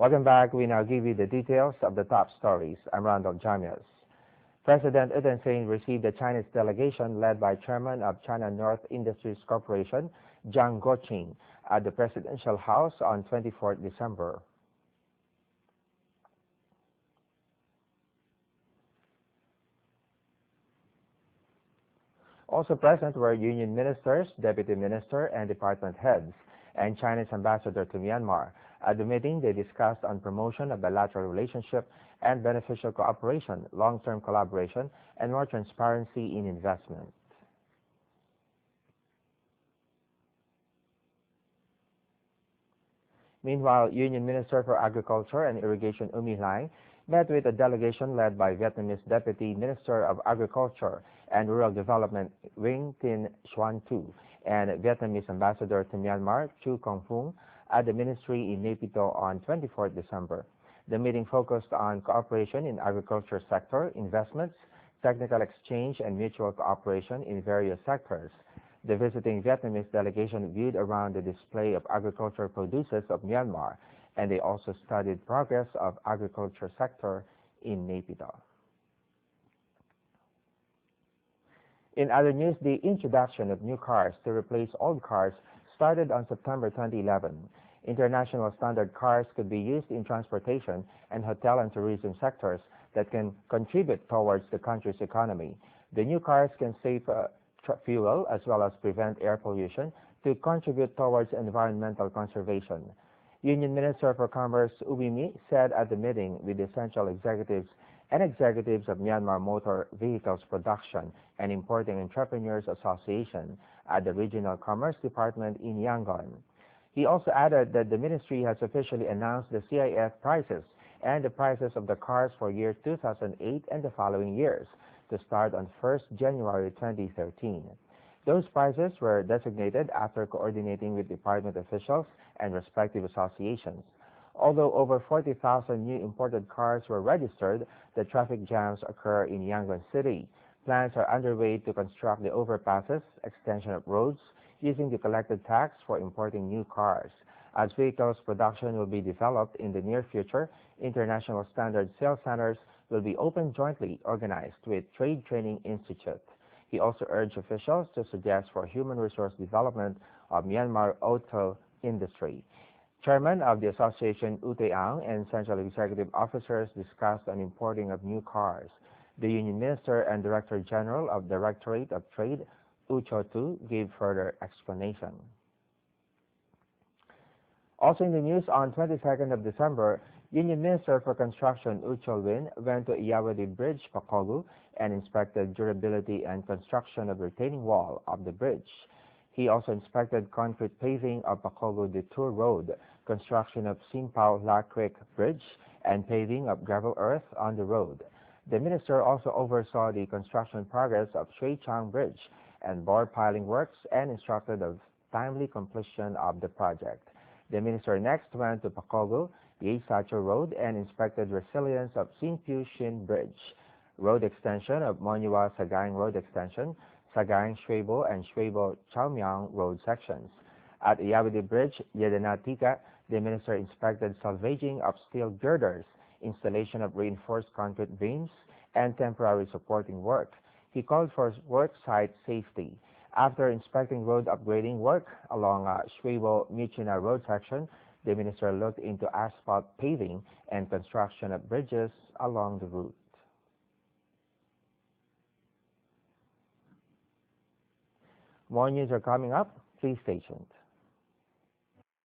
Welcome back. We now give you the details of the top stories. I'm Randolf Jamias. President Uten Sein received a Chinese delegation led by Chairman of China North Industries Corporation, Zhang Guoqing, at the Presidential House on 24 December. Also present were union ministers, deputy minister, and department heads, and China's ambassador to Myanmar. At the meeting, they discussed on promotion of bilateral relationship and beneficial cooperation, long-term collaboration, and more transparency in investment. Meanwhile, Union Minister for Agriculture and Irrigation Umi Lai met with a delegation led by Vietnamese Deputy Minister of Agriculture and Rural Development Nguyen Tin Xuan Tu and Vietnamese Ambassador to Myanmar Chu Kong Phung at the ministry in Naypyidaw on 24 December. The meeting focused on cooperation in agriculture sector, investments, technical exchange, and mutual cooperation in various sectors. The visiting Vietnamese delegation viewed around the display of agricultural produces of Myanmar, and they also studied progress of agriculture sector in Naypyidaw. In other news, the introduction of new cars to replace old cars started on September 2011. International standard cars could be used in transportation and hotel and tourism sectors that can contribute towards the country's economy. The new cars can save fuel as well as prevent air pollution to contribute towards environmental conservation. Union Minister for Commerce U Wee Mi said at the meeting with essential executives and executives of Myanmar Motor Vehicles Production and Importing Entrepreneurs Association at the Regional Commerce Department in Yangon. He also added that the ministry has officially announced the CIF prices and the prices of the cars for year 2008 and the following years to start on 1st January 2013. Those prices were designated after coordinating with department officials and respective associations. Although over 40,000 new imported cars were registered, the traffic jams occur in Yangon City. Plans are underway to construct the overpasses, extension of roads, using the collected tax for importing new cars. As vehicles production will be developed in the near future, international standard sales centers will be opened jointly organized with Trade Training Institute. He also urged officials to suggest for human resource development of Myanmar auto industry. Chairman of the association U Tae Ang and central executive officers discussed on importing of new cars. The Union Minister and Director General of Directorate of Trade, U Cho Tu, gave further explanation. Also in the news, on 22nd of December, Union Minister for Construction U Cho Win went to Irrawaddy Bridge, Bacolod, and inspected durability and construction of retaining wall of the bridge. He also inspected concrete paving of Bacolod Detour Road, construction of Simpao La Creek Bridge, and paving of gravel earth on the road. The minister also oversaw the construction progress of Shui Chang Bridge and bore piling works and instructed of timely completion of the project. The minister next went to Bacolod, Ye Sacho Road, and inspected resilience of Sinpiu Shin Bridge, road extension of Monywa Sagaing Road Extension, Sagaing Shuibo and Shuibo Chaomyang Road sections. At Irrawaddy Bridge, Yedanatika, the minister inspected salvaging of steel girders, installation of reinforced concrete beams, and temporary supporting work. He called for work site safety. After inspecting road upgrading work along Shuibo Michina Road section, the minister looked into asphalt paving and construction of bridges along the route. More news are coming up. Please stay tuned.